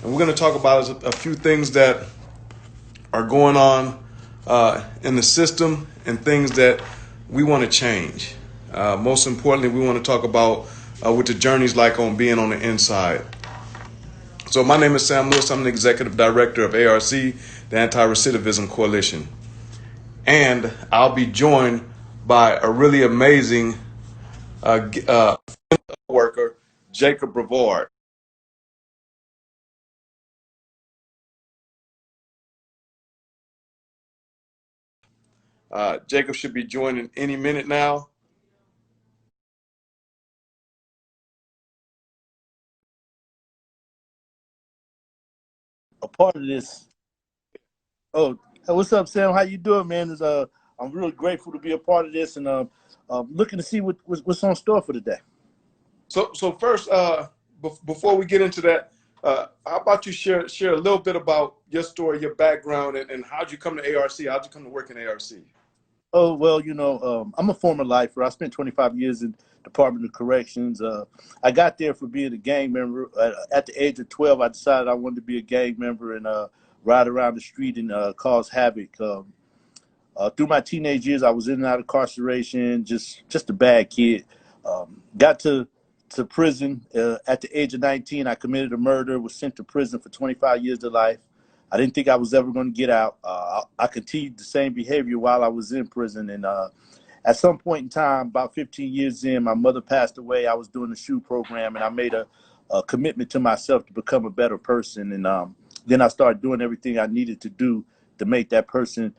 And we're going to talk about a few things that are going on in the system and things that we want to change. Most importantly, we want to talk about what the journey's like on being on the inside. So my name is Sam Lewis. I'm the executive director of ARC, the Anti-Recidivism Coalition. And I'll be joined by a really amazing worker, Jacob Brevard. Jacob should be joining any minute now. A part of this. Oh, hey, what's up, Sam? How you doing, man? I'm really grateful to be a part of this, and looking to see what's on store for today. So first, before we get into that, how about you share a little bit about your story, your background, and how'd you come to ARC? How'd you come to work in ARC? Oh well, I'm a former lifer. I spent 25 years in Department of Corrections. I got there for being a gang member. At the age of 12, I decided I wanted to be a gang member and ride around the street and cause havoc. Through my teenage years, I was in and out of incarceration, just a bad kid. Got to prison at the age of 19. I committed a murder, was sent to prison for 25 years to life. I didn't think I was ever going to get out. I continued the same behavior while I was in prison, and at some point in time, about 15 years in, my mother passed away. I was doing the SHU program, and I made a commitment to myself to become a better person. And then I started doing everything I needed to do to make that person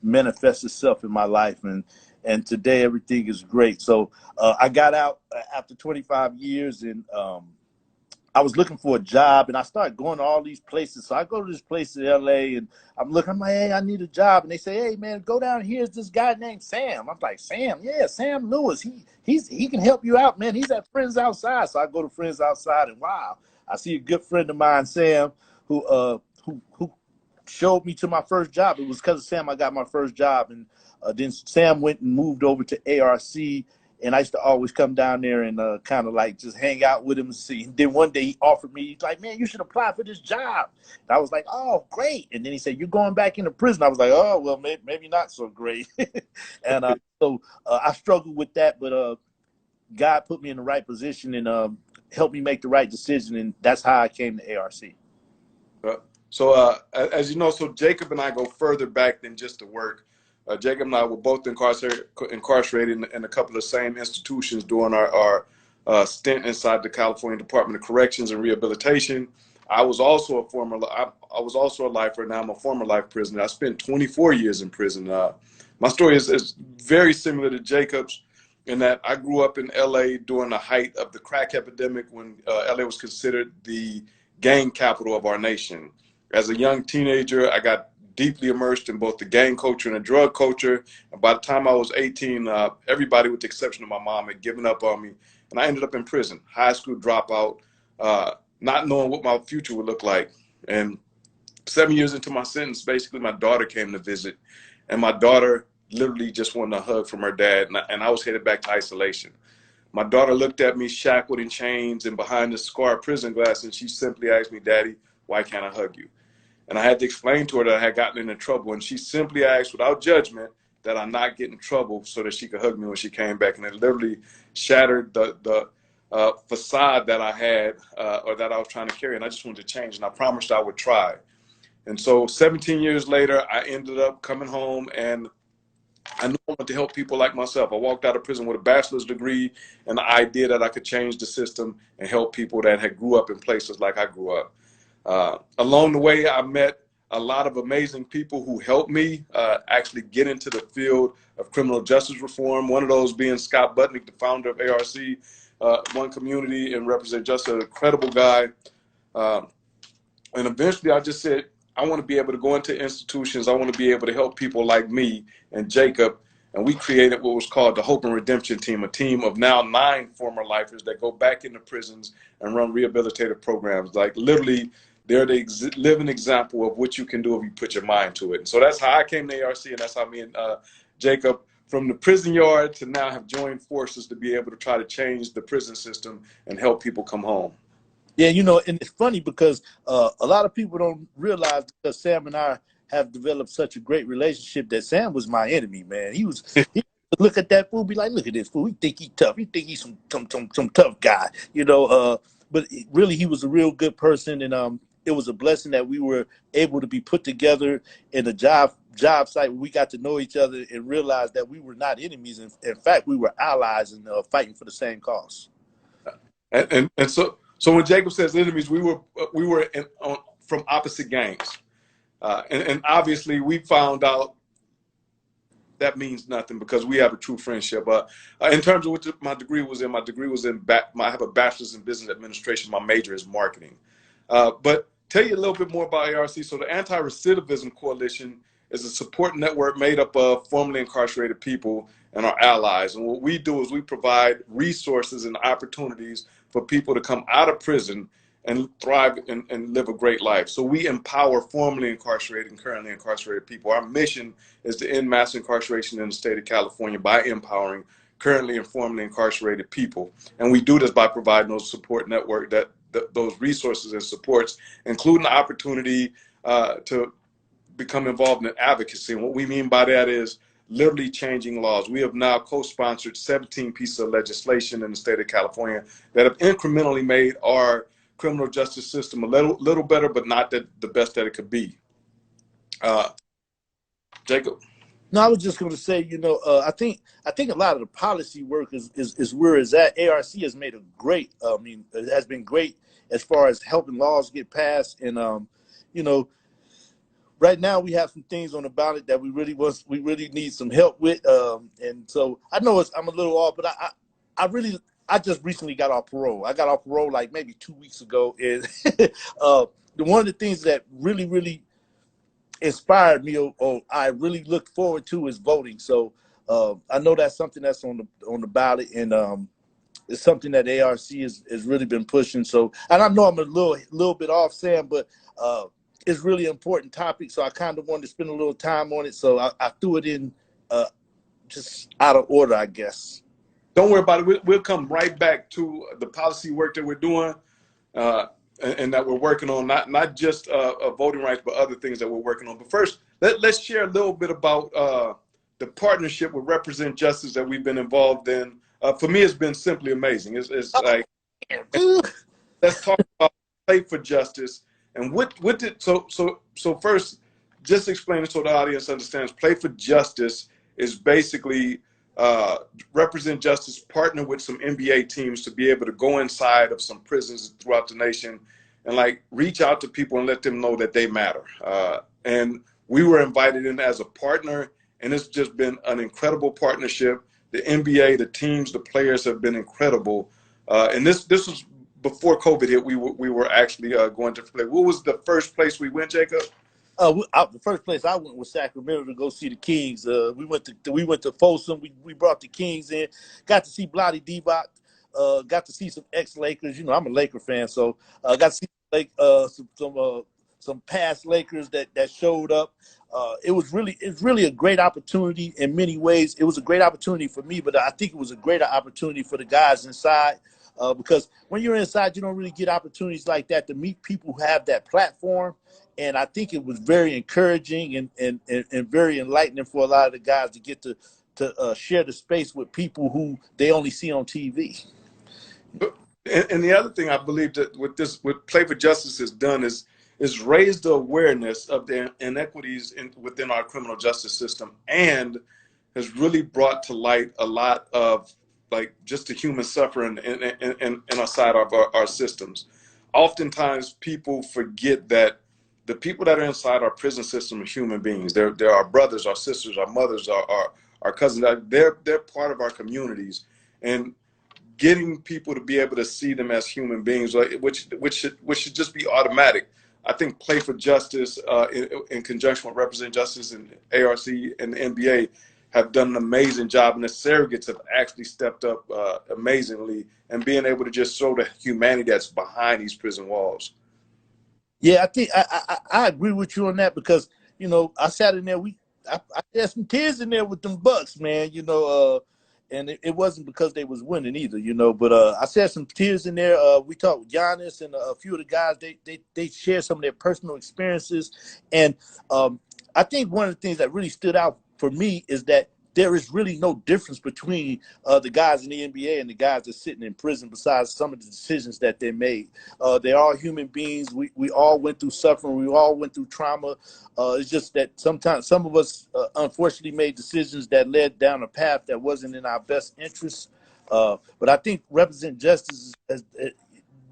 manifest itself in my life. And today everything is great. So I got out after 25 years, and I was looking for a job, and I started going to all these places. So I go to this place in LA, and I'm like, hey, I need a job. And they say, hey, man, go down here. Here's this guy named Sam. I'm like, Sam? Yeah, Sam Lewis. He can help you out, man. He's at Friends Outside. So I go to Friends Outside, and wow, I see a good friend of mine, Sam, who showed me to my first job. It was because of Sam I got my first job. And then Sam went and moved over to ARC, and I used to always come down there and kind of like just hang out with him and see. And then one day he offered me, he's like, man, you should apply for this job. And I was like, oh, great. And then he said, you're going back into prison. I was like, oh, well, maybe not so great. And so I struggled with that, but God put me in the right position and helped me make the right decision. And that's how I came to ARC. Uh, so as you know, so Jacob and I go further back than just the work. Jacob and I were both incarcerated in a couple of the same institutions during our stint inside the California Department of Corrections and Rehabilitation. I was also a lifer. Now I'm a former life prisoner. I spent 24 years in prison. My story is very similar to Jacob's in that I grew up in LA during the height of the crack epidemic when LA was considered the gang capital of our nation. As a young teenager, I got deeply immersed in both the gang culture and the drug culture. And by the time I was 18, everybody, with the exception of my mom, had given up on me. And I ended up in prison, high school dropout, not knowing what my future would look like. And 7 years into my sentence, basically, my daughter came to visit. And my daughter literally just wanted a hug from her dad. And I was headed back to isolation. My daughter looked at me shackled in chains and behind the scarred prison glass, and she simply asked me, Daddy, why can't I hug you? And I had to explain to her that I had gotten into trouble, and she simply asked without judgment that I not get in trouble so that she could hug me when she came back. And it literally shattered the facade that I had or that I was trying to carry, and I just wanted to change, and I promised I would try. And so 17 years later, I ended up coming home, and I knew I wanted to help people like myself. I walked out of prison with a bachelor's degree and the idea that I could change the system and help people that had grew up in places like I grew up. Along the way, I met a lot of amazing people who helped me actually get into the field of criminal justice reform. One of those being Scott Butnick, the founder of ARC, One Community and Represent Justice, an incredible guy. Uh, and eventually I just said, I want to be able to go into institutions. I want to be able to help people like me and Jacob. And we created what was called the Hope and Redemption Team, a team of now 9 former lifers that go back into prisons and run rehabilitative programs. Like literally, they're the living example of what you can do if you put your mind to it. And so that's how I came to ARC, and that's how me and Jacob, from the prison yard to now, have joined forces to be able to try to change the prison system and help people come home. Yeah, and it's funny because a lot of people don't realize that Sam and I have developed such a great relationship that Sam was my enemy, man. He would look at that fool, be like, look at this fool. He think he tough. He think he's some tough guy, but really he was a real good person, and it was a blessing that we were able to be put together in a job site where we got to know each other and realize that we were not enemies. In fact, we were allies and fighting for the same cause. And so when Jacob says enemies, we were from opposite gangs, and obviously we found out that means nothing because we have a true friendship. In terms of what my degree was in, I have a bachelor's in business administration. My major is marketing. But tell you a little bit more about ARC. So the Anti-Recidivism Coalition is a support network made up of formerly incarcerated people and our allies. And what we do is we provide resources and opportunities for people to come out of prison and thrive and live a great life. So we empower formerly incarcerated and currently incarcerated people. Our mission is to end mass incarceration in the state of California by empowering currently and formerly incarcerated people. And we do this by providing those support network, those resources and supports, including the opportunity to become involved in advocacy. And what we mean by that is literally changing laws. We have now co-sponsored 17 pieces of legislation in the state of California that have incrementally made our criminal justice system a little better, but not the best that it could be. Jacob. No, I was just going to say, I think a lot of the policy work is where it's at. ARC has made a great, it has been great as far as helping laws get passed. And, right now we have some things on the ballot that we really need some help with. And so I know I'm a little off, but I just recently got off parole. I got off parole like maybe 2 weeks ago. And one of the things that really inspired me or I really look forward to is voting. So I know that's something that's on the ballot, and it's something that ARC has really been pushing. So, and I know I'm a little bit off, Sam, but it's really important topic. So I kind of wanted to spend a little time on it. So I threw it in just out of order, I guess. Don't worry about it. We'll come right back to the policy work that we're doing. And that we're working on, not just voting rights, but other things that we're working on. But first, let's share a little bit about the partnership with Represent Justice that we've been involved in. For me, it's been simply amazing. It's like, let's talk about Play for Justice and what did so first, just explain it so the audience understands. Play for Justice is basically Represent Justice partner with some NBA teams to be able to go inside of some prisons throughout the nation and like reach out to people and let them know that they matter. And we were invited in as a partner, and it's just been an incredible partnership. The NBA, the teams, the players have been incredible. And this was before COVID hit. We were actually going to play. What was the first place we went, Jacob? The first place I went was Sacramento to go see the Kings. We went to Folsom. We brought the Kings in. Got to see Bloody Divac. Got to see some ex-Lakers. I'm a Laker fan, so got to see some past Lakers that showed up. It's really a great opportunity in many ways. It was a great opportunity for me, but I think it was a greater opportunity for the guys inside. Because when you're inside, you don't really get opportunities like that to meet people who have that platform. And I think it was very encouraging and very enlightening for a lot of the guys to get to share the space with people who they only see on TV. And the other thing I believe that what Play for Justice has done is raise the awareness of the inequities within our criminal justice system, and has really brought to light a lot of like just the human suffering in our side of our systems. Oftentimes people forget that the people that are inside our prison system are human beings. They're our brothers, our sisters, our mothers, our cousins. They're part of our communities, and getting people to be able to see them as human beings, which should just be automatic. I think Play for Justice, in conjunction with Represent Justice and ARC and the NBA, have done an amazing job, and the surrogates have actually stepped up amazingly and being able to just show the humanity that's behind these prison walls. Yeah, I think I agree with you on that because, I sat in there, I had some kids in there with them Bucks, man, and it wasn't because they was winning either, you know. But I said some tears in there. We talked with Giannis and a few of the guys. They shared some of their personal experiences, and I think one of the things that really stood out for me is that there is really no difference between the guys in the NBA and the guys that's sitting in prison, besides some of the decisions that they made. They are human beings. We all went through suffering. We all went through trauma. It's just that sometimes some of us, unfortunately, made decisions that led down a path that wasn't in our best interest. But I think Represent Justice has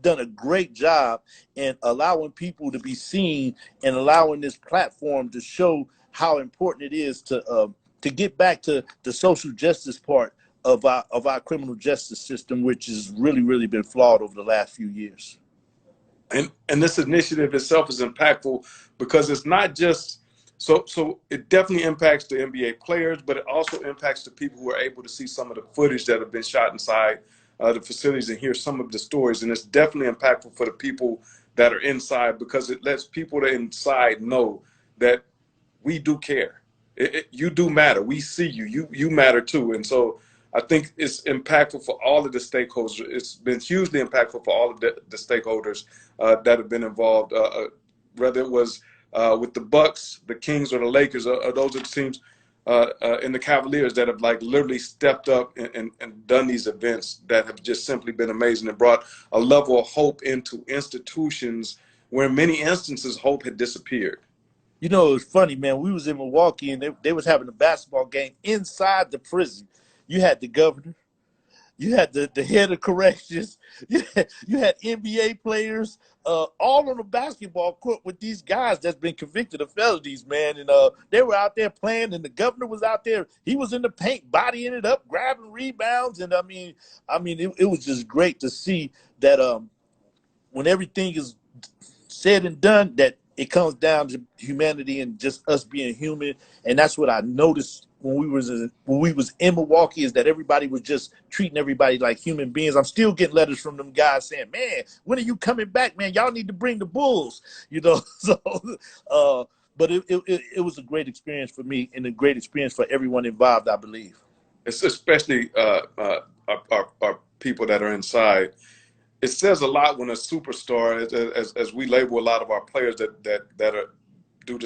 done a great job in allowing people to be seen and allowing this platform to show how important it is to get back to the social justice part of our criminal justice system, which has really been flawed over the last few years. And this initiative itself is impactful because it's not just so it definitely impacts the NBA players, but it also impacts the people who are able to see some of the footage that have been shot inside the facilities and hear some of the stories. And it's definitely impactful for the people that are inside, because it lets people that are inside know that we do care. You do matter. We see you. You matter too. And so I think it's impactful for all of the stakeholders. It's been hugely impactful for all of the stakeholders that have been involved, whether it was with the Bucks, the Kings, or the Lakers, or those are the teams in the Cavaliers that have like literally stepped up and done these events that have just simply been amazing and brought a level of hope into institutions where in many instances hope had disappeared. You know, it's funny, man. We was in Milwaukee and they was having a basketball game inside the prison. You had the governor, you had the head of corrections, you had NBA players, all on the basketball court with these guys that's been convicted of felonies, man. And they were out there playing, and the governor was out there. He was in the paint, bodying it up, grabbing rebounds, and I mean, it was just great to see that when everything is said and done, that it comes down to humanity and just us being human. And that's what I noticed when we was in Milwaukee, is that everybody was just treating everybody like human beings. I'm still getting letters from them guys saying, "Man, when are you coming back, man? Y'all need to bring the Bulls," you know. So, but it was a great experience for me and a great experience for everyone involved, I believe. It's especially our people that are inside. It says a lot when a superstar, as we label a lot of our players that are play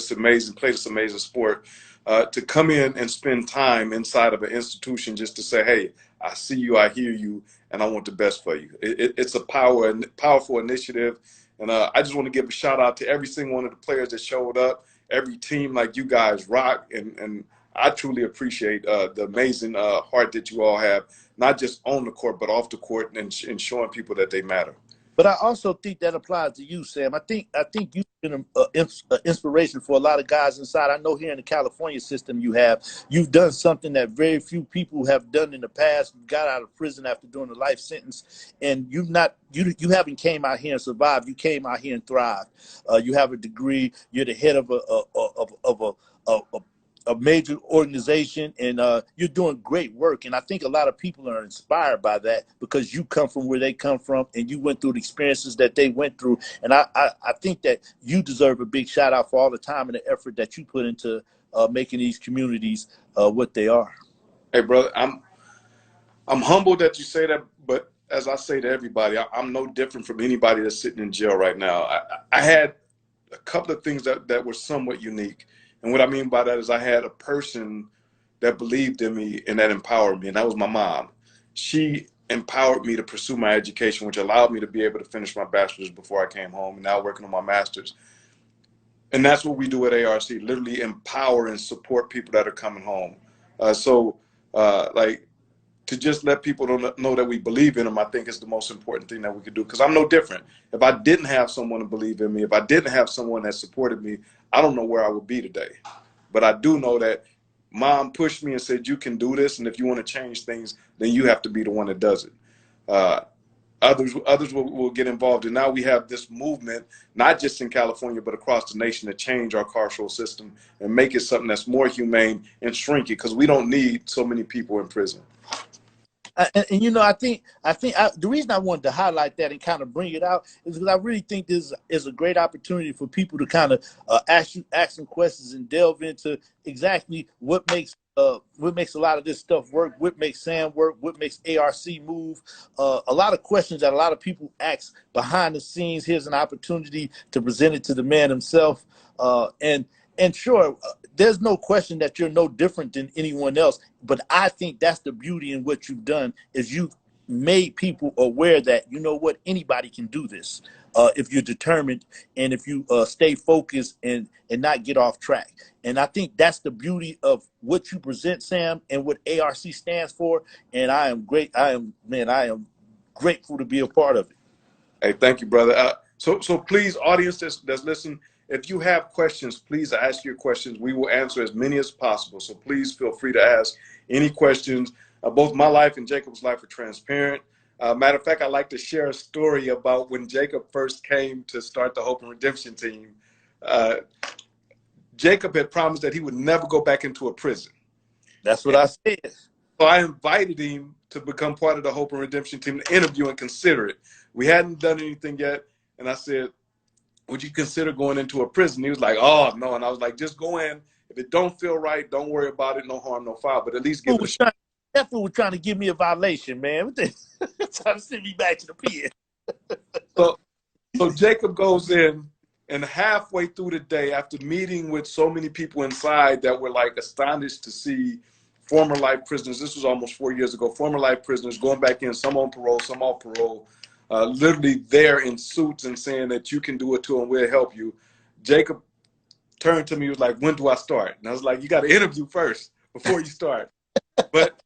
this amazing sport, to come in and spend time inside of an institution just to say, "Hey, I see you, I hear you, and I want the best for you." It's a powerful initiative, and I just want to give a shout out to every single one of the players that showed up, every team. Like, you guys rock, and I truly appreciate the amazing heart that you all have, not just on the court, but off the court, and showing people that they matter. But I also think that applies to you, Sam. I think you've been an inspiration for a lot of guys inside. I know here in the California system, you've done something that very few people have done in the past. You got out of prison after doing a life sentence, and you haven't came out here and survived. You came out here and thrived. You have a degree. You're the head of a major organization, and you're doing great work. And I think a lot of people are inspired by that because you come from where they come from and you went through the experiences that they went through. And I think that you deserve a big shout out for all the time and the effort that you put into making these communities what they are. Hey, brother, I'm humbled that you say that, but as I say to everybody, I'm no different from anybody that's sitting in jail right now. I had a couple of things that were somewhat unique. And what I mean by that is I had a person that believed in me and that empowered me, and that was my mom. She empowered me to pursue my education, which allowed me to be able to finish my bachelor's before I came home, and now working on my master's. And that's what we do at ARC, literally empower and support people that are coming home. Like, to just let people know that we believe in them, I think is the most important thing that we could do. Because I'm no different. If I didn't have someone to believe in me, if I didn't have someone that supported me, I don't know where I would be today. But I do know that mom pushed me and said, "You can do this, and if you want to change things, then you have to be the one that does it." Others will get involved. And now we have this movement, not just in California, but across the nation, to change our carceral system and make it something that's more humane and shrink it, because we don't need so many people in prison. And you know, the reason I wanted to highlight that and kind of bring it out is because I really think this is a great opportunity for people to kind of ask some questions and delve into exactly what makes a lot of this stuff work, what makes Sam work, what makes ARC move. A lot of questions that a lot of people ask behind the scenes. Here's an opportunity to present it to the man himself. And sure, there's no question that you're no different than anyone else. But I think that's the beauty in what you've done is you've made people aware that, you know what, anybody can do this if you're determined and if you stay focused and not get off track. And I think that's the beauty of what you present, Sam, and what ARC stands for. And I am grateful to be a part of it. Hey, thank you, brother. So please, audience that's listening, if you have questions, please ask your questions. We will answer as many as possible. So please feel free to ask any questions. Both my life and Jacob's life are transparent. Matter of fact, I'd like to share a story about when Jacob first came to start the Hope and Redemption team. Jacob had promised that he would never go back into a prison. That's what I said. So I invited him to become part of the Hope and Redemption team to interview and consider it. We hadn't done anything yet. And I said, would you consider going into a prison? He was like, oh, no. And I was like, just go in. If it don't feel right, don't worry about it. No harm, no foul. But at least give it a shot. That fool was trying to give me a violation, man. Trying to send me back to the pen. So Jacob goes in, and halfway through the day, after meeting with so many people inside that were like astonished to see former life prisoners, this was almost 4 years ago, former life prisoners going back in, some on parole, some off parole, literally there in suits and saying that you can do it too and we'll help you. Jacob turned to me, was like, when do I start? And I was like, you got to interview first before you start. But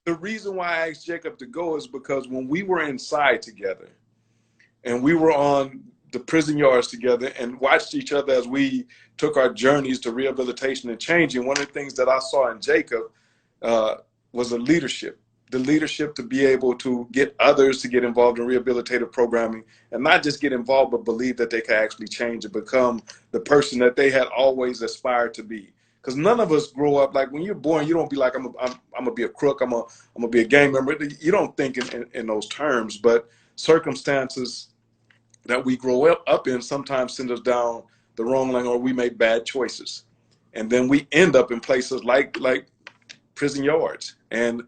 the reason why I asked Jacob to go is because when we were inside together and we were on the prison yards together and watched each other as we took our journeys to rehabilitation and changing, one of the things that I saw in Jacob was the leadership to be able to get others to get involved in rehabilitative programming and not just get involved, but believe that they can actually change and become the person that they had always aspired to be. Because none of us grow up, like when you're born, you don't be like, I'm gonna be a crook, I'm gonna be a gang member. You don't think in those terms, but circumstances that we grow up in sometimes send us down the wrong lane, or we make bad choices. And then we end up in places like prison yards. And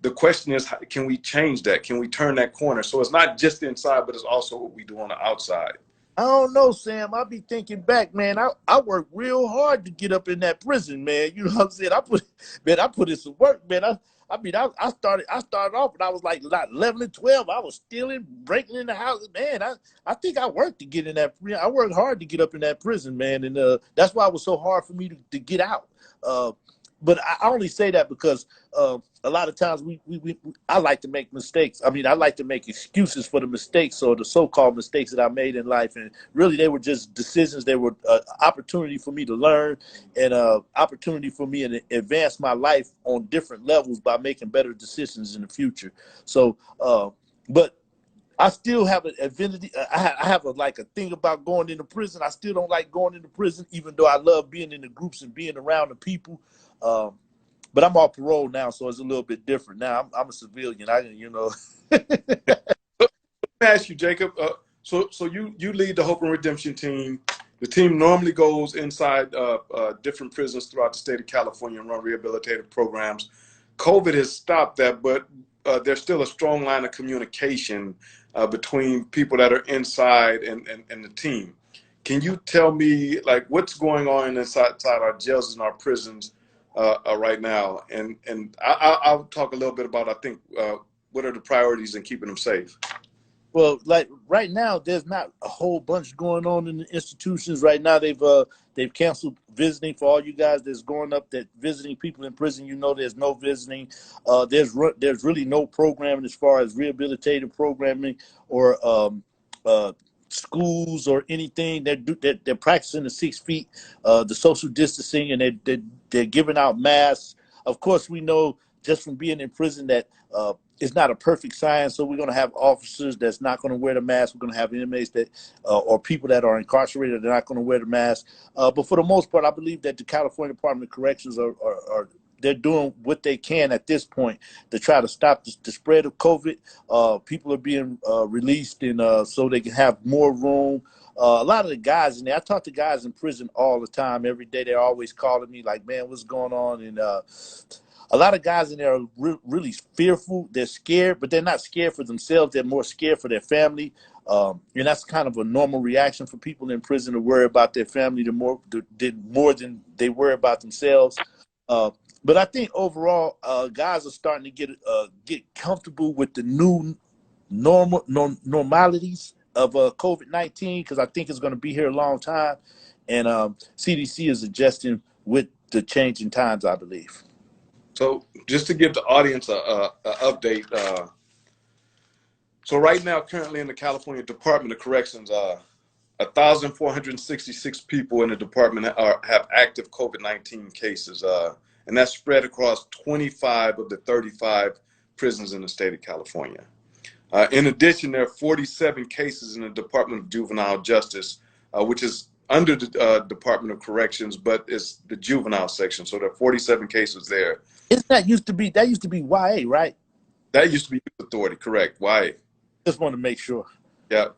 the question is, can we change that? Can we turn that corner? So it's not just inside, but it's also what we do on the outside. I don't know, Sam. I be thinking back, man. I worked real hard to get up in that prison, man. You know what I'm saying? I put in some work, man. I started off when I was like 11 and 12. I was stealing, breaking in the house, man. I think I worked to get in that. I worked hard to get up in that prison, man, and that's why it was so hard for me to get out. But I only say that because a lot of times I like to make mistakes. I mean, I like to make excuses for the mistakes or the so-called mistakes that I made in life. And really, they were just decisions. They were opportunity for me to learn and opportunity for me to advance my life on different levels by making better decisions in the future. So, but I still have an affinity. I have a thing about going into prison. I still don't like going into prison, even though I love being in the groups and being around the people. But I'm on parole now, so it's a little bit different. Now I'm a civilian. Let me ask you, Jacob. So you lead the Hope and Redemption team. The team normally goes inside different prisons throughout the state of California and run rehabilitative programs. COVID has stopped that, but there's still a strong line of communication between people that are inside and the team. Can you tell me what's going on inside our jails and our prisons right now? And I'll talk a little bit about, I think, what are the priorities in keeping them safe? Well, right now, there's not a whole bunch going on in the institutions. Right now, they've canceled visiting for all you guys that's going up, that visiting people in prison. You know, there's no visiting. There's really no programming as far as rehabilitative programming or schools or anything. They're practicing the 6 feet, the social distancing, and they're giving out masks. Of course, we know just from being in prison that it's not a perfect science, so we're going to have officers that's not going to wear the mask. We're going to have inmates that or people that are incarcerated that are not going to wear the mask. But for the most part, I believe that the California Department of Corrections are they're doing what they can at this point to try to stop the spread of COVID. People are being released, and so they can have more room. A lot of the guys in there, I talk to guys in prison all the time. Every day they're always calling me like, man, what's going on? And a lot of guys in there are really fearful. They're scared, but they're not scared for themselves. They're more scared for their family. And that's kind of a normal reaction for people in prison to worry about their family more than they worry about themselves. But I think overall, guys are starting to get comfortable with the new normalities of COVID-19, because I think it's going to be here a long time, and CDC is adjusting with the changing times, I believe. So just to give the audience a update, so right now, currently in the California Department of Corrections, 1,466 people in the department have active COVID-19 cases, and that's spread across 25 of the 35 prisons in the state of California. In addition, there are 47 cases in the Department of Juvenile Justice, which is under the Department of Corrections, but it's the juvenile section. So there are 47 cases there. That used to be YA, right? That used to be Youth Authority, correct? YA. Just want to make sure. Yeah.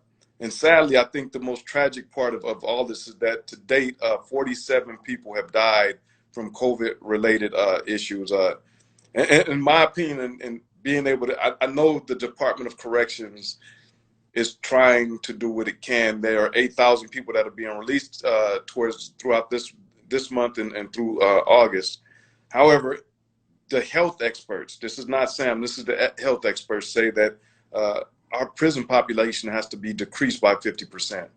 And sadly, I think the most tragic part of all this is that to date, 47 people have died from COVID-related issues. In my opinion, and being able to, I know the Department of Corrections is trying to do what it can. There are 8,000 people that are being released throughout this month and through August. However, the health experts, this is not Sam, this is the health experts, say that our prison population has to be decreased by 50%.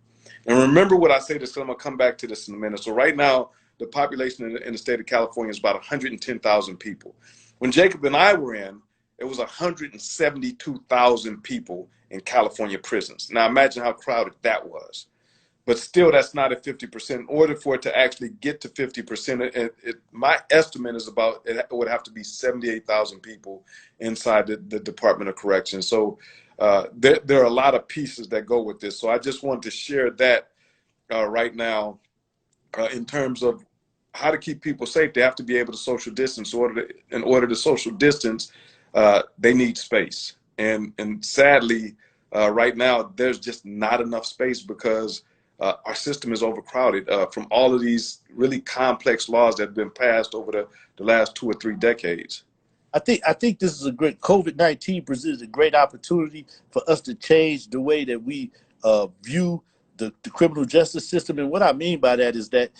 And remember what I say this, because I'm going to come back to this in a minute. So right now, the population in the state of California is about 110,000 people. When Jacob and I were in, it was 172,000 people in California prisons. Now imagine how crowded that was. But still, that's not at 50%. In order for it to actually get to 50%, my estimate is it would have to be 78,000 people inside the Department of Corrections. So there are a lot of pieces that go with this. So I just wanted to share that right now in terms of how to keep people safe. They have to be able to social distance. In order to social distance, they need space. And sadly, right now, there's just not enough space because our system is overcrowded from all of these really complex laws that have been passed over the last 2 or 3 decades. I think this is a great, COVID-19 presents a great opportunity for us to change the way that we view the criminal justice system. And what I mean by that is that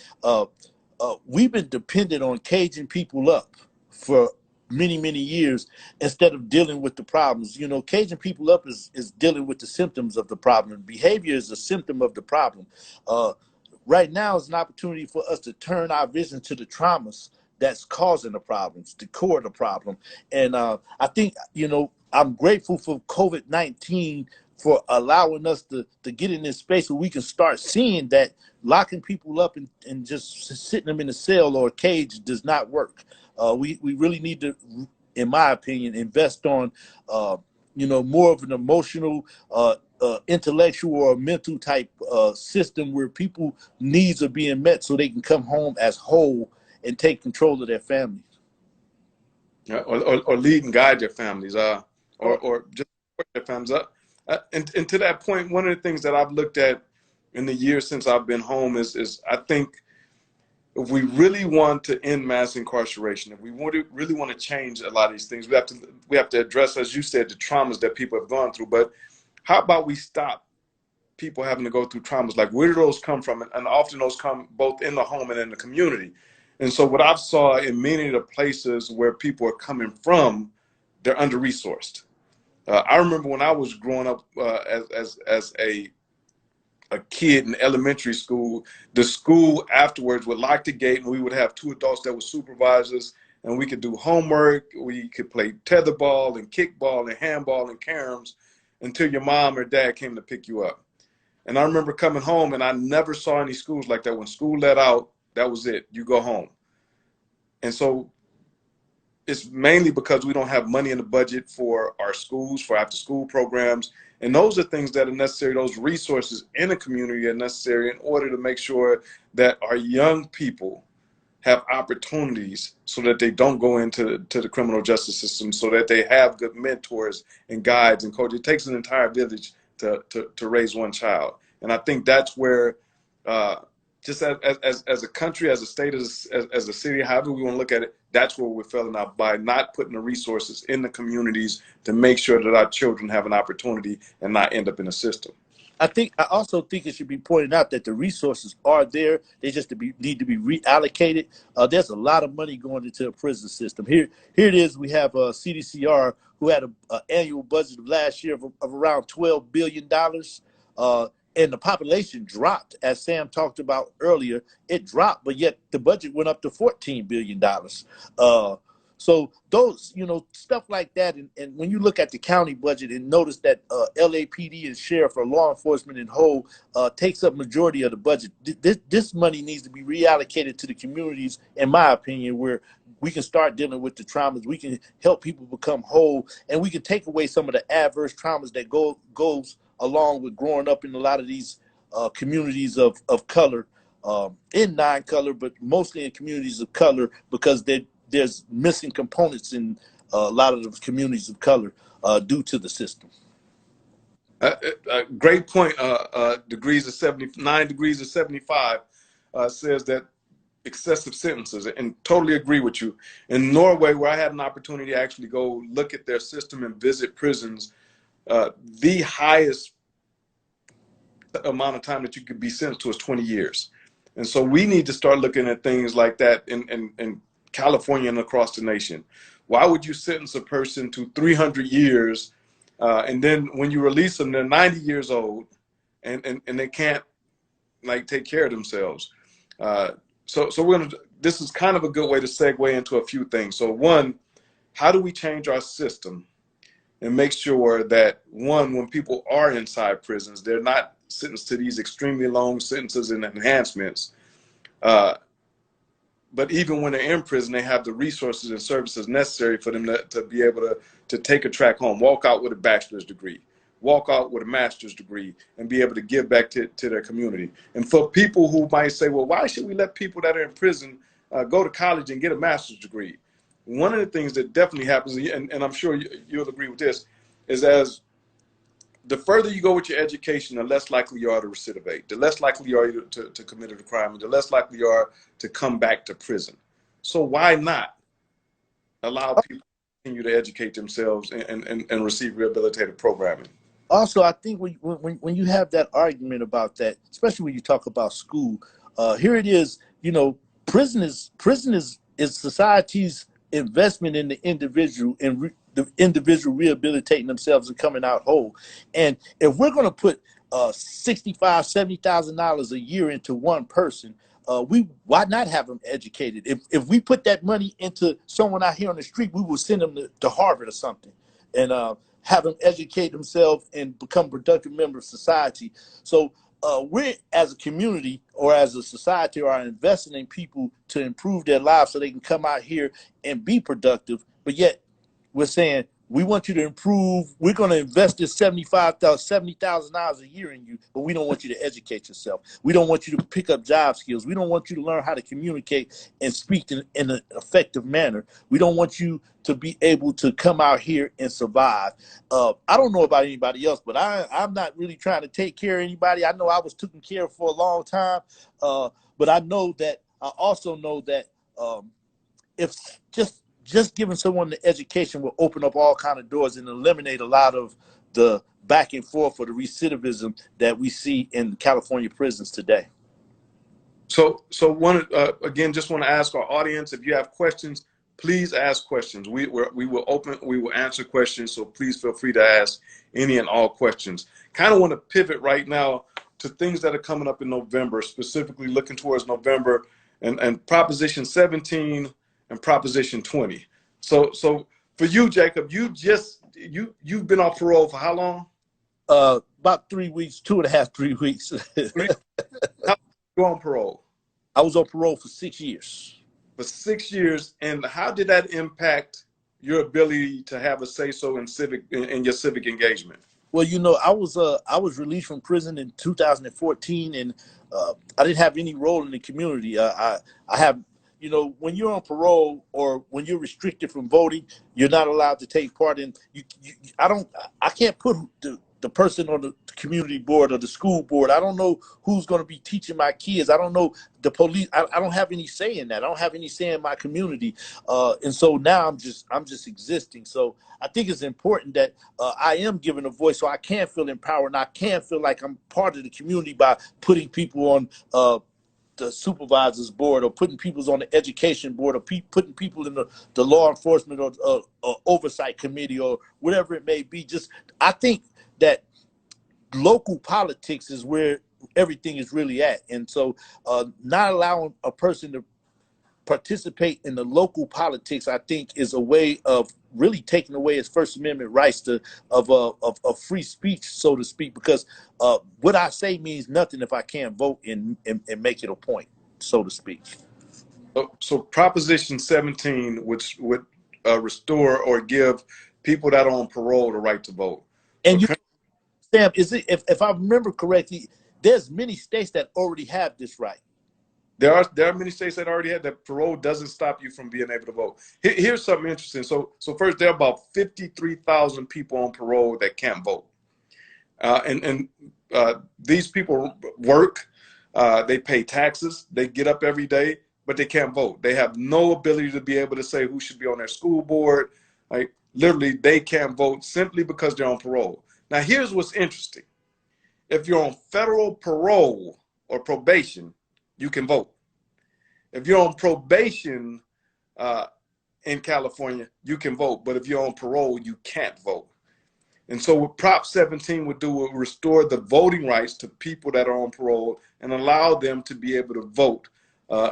we've been dependent on caging people up for many, many years instead of dealing with the problems. You know, caging people up is dealing with the symptoms of the problem. Behavior is a symptom of the problem. Right now is an opportunity for us to turn our vision to the traumas that's causing the problems, the core of the problem. And I think, you know, I'm grateful for COVID-19 for allowing us to get in this space where we can start seeing that locking people up and just sitting them in a cell or a cage does not work. We really need to, in my opinion, invest on, you know, more of an emotional, intellectual or mental type system where people needs are being met so they can come home as whole and take control of their families. Yeah, or lead and guide their families, or just support their families. And to that point, one of the things that I've looked at in the years since I've been home is I think if we really want to end mass incarceration, if we really want to change a lot of these things, we have to address, as you said, the traumas that people have gone through. But how about we stop people having to go through traumas? Like, where do those come from? And often those come both in the home and in the community. And so what I've saw in many of the places where people are coming from, they're under-resourced. I remember when I was growing up as a kid in elementary school, the school afterwards would lock the gate and we would have 2 adults that were supervisors, and we could do homework, we could play tetherball and kickball and handball and caroms until your mom or dad came to pick you up. And I remember coming home and I never saw any schools like that. When school let out, that was it, you go home. And so it's mainly because we don't have money in the budget for our schools, for after school programs. And those are things that are necessary. Those resources in the community are necessary in order to make sure that our young people have opportunities so that they don't go into the criminal justice system, so that they have good mentors and guides and coaches. It takes an entire village to raise one child. And I think that's where, just as a country, as a state, as a city, however we want to look at it, that's where we're failing out by not putting the resources in the communities to make sure that our children have an opportunity and not end up in the system. I also think it should be pointed out that the resources are there. They just need to be reallocated. There's a lot of money going into the prison system. Here it is. We have CDCR, who had an annual budget of last year of around $12 billion. And the population dropped, as Sam talked about earlier. It dropped, but yet the budget went up to $14 billion. So those, stuff like that. And when you look at the county budget and notice that LAPD and sheriff or law enforcement in whole takes up majority of the budget, this money needs to be reallocated to the communities, in my opinion, where we can start dealing with the traumas. We can help people become whole, and we can take away some of the adverse traumas that goes along with growing up in a lot of these communities of color, in non-color, but mostly in communities of color, because there's missing components in a lot of the communities of color due to the system. Great point. Degrees of 79 degrees of 75 says that excessive sentences, and totally agree with you. In Norway, where I had an opportunity to actually go look at their system and visit prisons, the highest amount of time that you could be sentenced to is 20 years. And so we need to start looking at things like that in California and across the nation. Why would you sentence a person to 300 years and then when you release them, they're 90 years old and they can't take care of themselves? So this is kind of a good way to segue into a few things. So one, how do we change our system and make sure that, one, when people are inside prisons, they're not sentenced to these extremely long sentences and enhancements, but even when they're in prison, they have the resources and services necessary for them to be able to take a track home, walk out with a bachelor's degree, walk out with a master's degree, and be able to give back to their community. And for people who might say, well, why should we let people that are in prison go to college and get a master's degree? One of the things that definitely happens, and I'm sure you'll agree with this, is as the further you go with your education, the less likely you are to recidivate, the less likely you are to commit a crime, and the less likely you are to come back to prison. So why not allow people to continue to educate themselves and receive rehabilitative programming? Also, I think when you have that argument about that, especially when you talk about school, here it is. Prison is society's investment in the individual and the individual rehabilitating themselves and coming out whole. And if we're going to put $65,000, $70,000 a year into one person, why not have them educated? If we put that money into someone out here on the street, we will send them to Harvard or something, and have them educate themselves and become productive members of society. So we, as a community or as a society, are investing in people to improve their lives so they can come out here and be productive. But yet we're saying, we want you to improve. We're going to invest this $70,000 a year in you, but we don't want you to educate yourself. We don't want you to pick up job skills. We don't want you to learn how to communicate and speak in an effective manner. We don't want you to be able to come out here and survive. I don't know about anybody else, but I'm not really trying to take care of anybody. I know I was taken care of for a long time, but I also know that if just giving someone the education will open up all kind of doors and eliminate a lot of the back and forth or the recidivism that we see in California prisons today. So again, just want to ask our audience, if you have questions, please ask questions. We will answer questions. So please feel free to ask any and all questions. Kind of want to pivot right now to things that are coming up in November, specifically looking towards November and Proposition 17 and Proposition 20. So for you, Jacob, you've been on parole for how long? About 3 weeks, 2.5, 3 weeks. How you on parole? I was on parole for 6 years. For 6 years, and how did that impact your ability to have a say-so in your civic engagement? Well, I was released from prison in 2014, and I didn't have any role in the community. I have you know, when you're on parole or when you're restricted from voting, you're not allowed to take part in. I can't put the person on the community board or the school board. I don't know who's going to be teaching my kids. I don't know the police. I don't have any say in that. I don't have any say in my community. And so now I'm just existing. So I think it's important that I am given a voice, so I can feel empowered and I can feel like I'm part of the community by putting people on the supervisors board, or putting people on the education board, or putting people in the law enforcement or oversight committee, or whatever it may be. Just, I think that local politics is where everything is really at. And so not allowing a person to participate in the local politics, I think, is a way of really taking away his First Amendment rights of free speech, so to speak, because what I say means nothing if I can't vote and make it a point, so to speak. So Proposition 17 would restore or give people that are on parole the right to vote. And so, Sam, is it, if I remember correctly, there's many states that already have this right. There are many states that already have that. Parole doesn't stop you from being able to vote. Here's something interesting. So first, there are about 53,000 people on parole that can't vote, and these people work, they pay taxes, they get up every day, but they can't vote. They have no ability to be able to say who should be on their school board. Like, literally, they can't vote simply because they're on parole. Now, here's what's interesting. If you're on federal parole or probation, you can vote. If you're on probation in California, you can vote. But if you're on parole, you can't vote. And so what Prop 17 would do would restore the voting rights to people that are on parole and allow them to be able to vote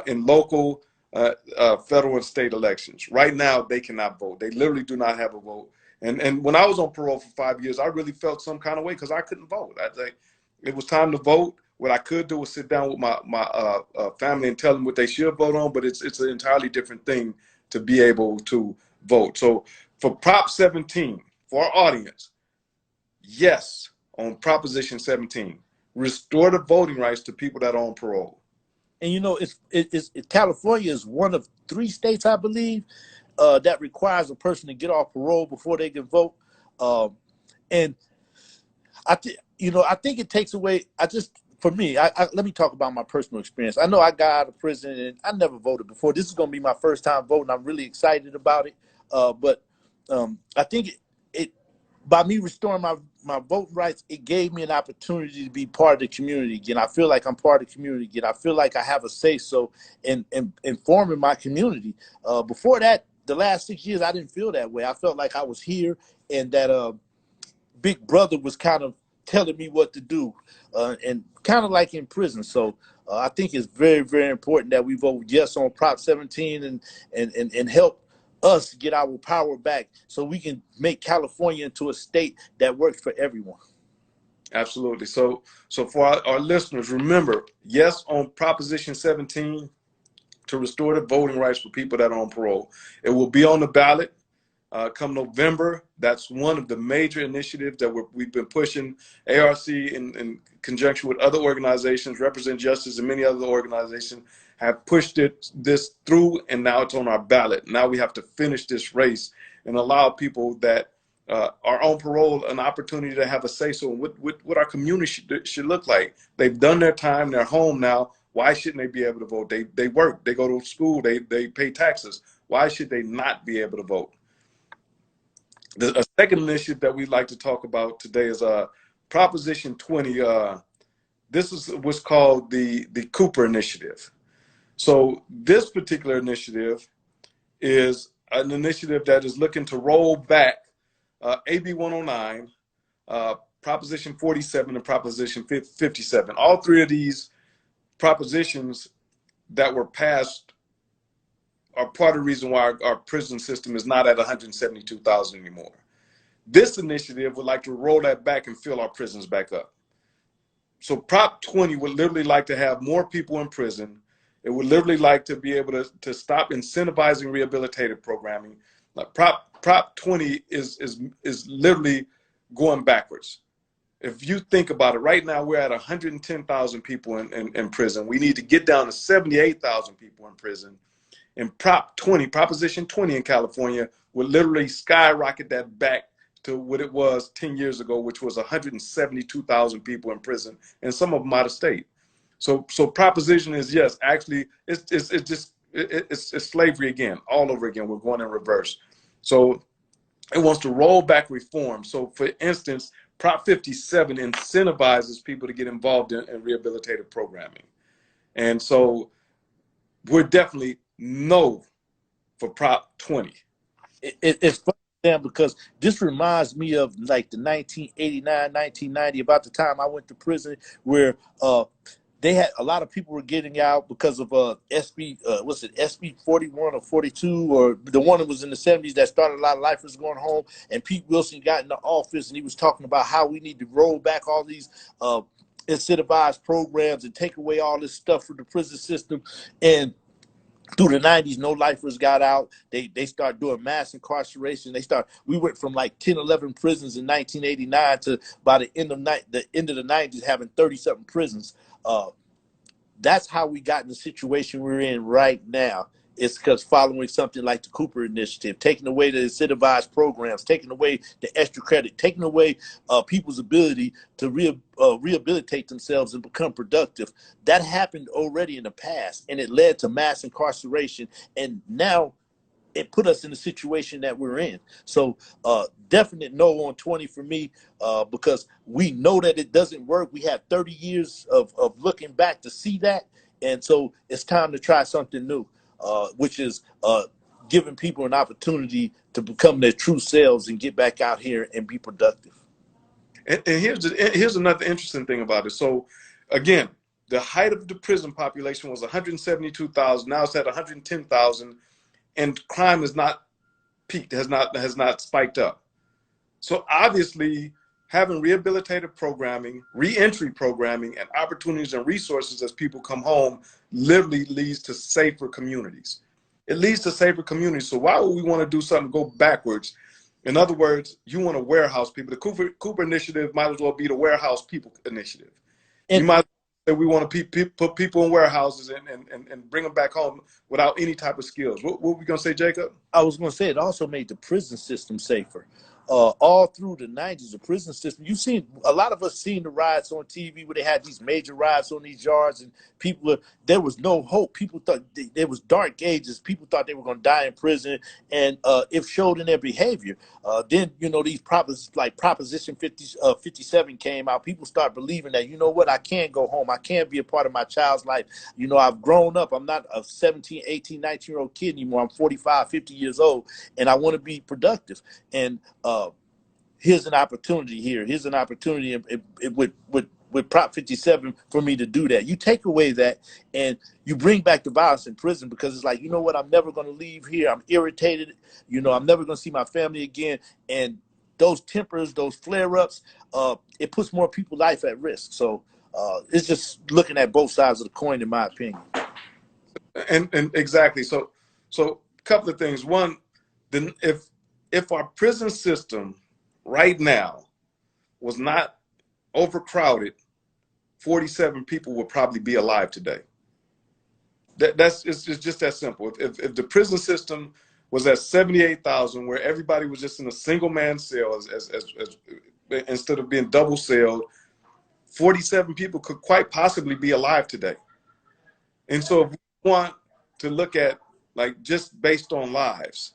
in local, federal, and state elections. Right now, they cannot vote. They literally do not have a vote. And when I was on parole for 5 years, I really felt some kind of way because I couldn't vote. I think it was time to vote. What I could do was sit down with my family and tell them what they should vote on, but it's an entirely different thing to be able to vote. So for Prop 17, for our audience, yes, on Proposition 17, restore the voting rights to people that are on parole. And you know, California is one of 3 states, I believe, that requires a person to get off parole before they can vote. And I think it takes away. For me, let me talk about my personal experience. I know I got out of prison and I never voted before. This is going to be my first time voting. I'm really excited about it. But I think it by me restoring my voting rights, it gave me an opportunity to be part of the community again. I feel like I'm part of the community again. I feel like I have a say-so in forming my community. Before that, the last 6 years, I didn't feel that way. I felt like I was here and that Big Brother was kind of telling me what to do, and kind of like in prison. So I think it's very, very important that we vote yes on Prop 17 and help us get our power back so we can make California into a state that works for everyone. Absolutely. So for our listeners, remember, yes on Proposition 17 to restore the voting rights for people that are on parole. It will be on the ballot come November. That's one of the major initiatives that we've been pushing. ARC in conjunction with other organizations, Represent Justice and many other organizations have pushed this through, and now it's on our ballot. Now we have to finish this race and allow people that are on parole an opportunity to have a say-so in what our community should look like. They've done their time, they're home now. Why shouldn't they be able to vote? They work, they go to school, they pay taxes. Why should they not be able to vote? A second initiative that we'd like to talk about today is Proposition 20. This is what's called the Cooper Initiative. So this particular initiative is an initiative that is looking to roll back AB 109, Proposition 47, and Proposition 57. All 3 of these propositions that were passed are part of the reason why our prison system is not at 172,000 anymore. This initiative would like to roll that back and fill our prisons back up. So Prop 20 would literally like to have more people in prison. It would literally like to be able to stop incentivizing rehabilitative programming. Like Prop 20 is literally going backwards. If you think about it, right now we're at 110,000 people in prison. We need to get down to 78,000 people in prison. And Proposition 20 in California would literally skyrocket that back to what it was 10 years ago, which was 172,000 people in prison, and some of them out of state. So proposition is, yes, actually, it's slavery again, all over again. We're going in reverse. So it wants to roll back reform. So, for instance, Prop 57 incentivizes people to get involved in rehabilitative programming. And so we're definitely no for Prop 20. It's funny, Dan, because this reminds me of like the 1989, 1990, about the time I went to prison, where they had a lot of people were getting out because of SB, SB 41 or 42, or the one that was in the 70s that started a lot of lifers going home. And Pete Wilson got in the office and he was talking about how we need to roll back all these incentivized programs and take away all this stuff from the prison system. And through the 90s, no lifers got out. They start doing mass incarceration. We went from like 10, 11 prisons in 1989 to by the end of the 90s having 30-something prisons. That's how we got in the situation we're in right now. It's because following something like the Cooper Initiative, taking away the incentivized programs, taking away the extra credit, taking away people's ability to rehabilitate themselves and become productive. That happened already in the past, and it led to mass incarceration. And now it put us in the situation that we're in. So definite no on 20 for me, because we know that it doesn't work. We have 30 years of looking back to see that. And so it's time to try something new, which is giving people an opportunity to become their true selves and get back out here and be productive. And here's another interesting thing about it. So again, the height of the prison population was 172,000. Now it's at 110,000. And crime has not peaked, has not spiked up. So obviously, having rehabilitative programming, reentry programming, and opportunities and resources as people come home literally leads to safer communities. It leads to safer communities. So why would we want to do something go backwards? In other words, you want to warehouse people. The Cooper Initiative might as well be the warehouse people initiative. And you might say we want to put people in warehouses and bring them back home without any type of skills. What were we going to say, Jacob? I was going to say it also made the prison system safer. All through the 90s, the prison system, you've seen, a lot of us seen the riots on TV where they had these major riots on these yards, and there was no hope. People thought there was dark ages. People thought they were going to die in prison, and it showed in their behavior. Then, these Proposition 57 came out. People start believing that, you know what, I can go home. I can be a part of my child's life. I've grown up. I'm not a 17, 18, 19-year-old kid anymore. I'm 45, 50 years old, and I want to be productive. And here's an opportunity here. Here's an opportunity with Prop 57 for me to do that. You take away that and you bring back the violence in prison, because it's like, you know what, I'm never going to leave here. I'm irritated. I'm never going to see my family again. And those tempers, those flare-ups, it puts more people's life at risk. So it's just looking at both sides of the coin, in my opinion. And exactly. So a couple of things. One, then if our prison system right now was not overcrowded, 47 people would probably be alive today. It's just that simple. If the prison system was at 78,000, where everybody was just in a single man cell, as instead of being double celled, 47 people could quite possibly be alive today. And so if we want to look at, like, just based on lives,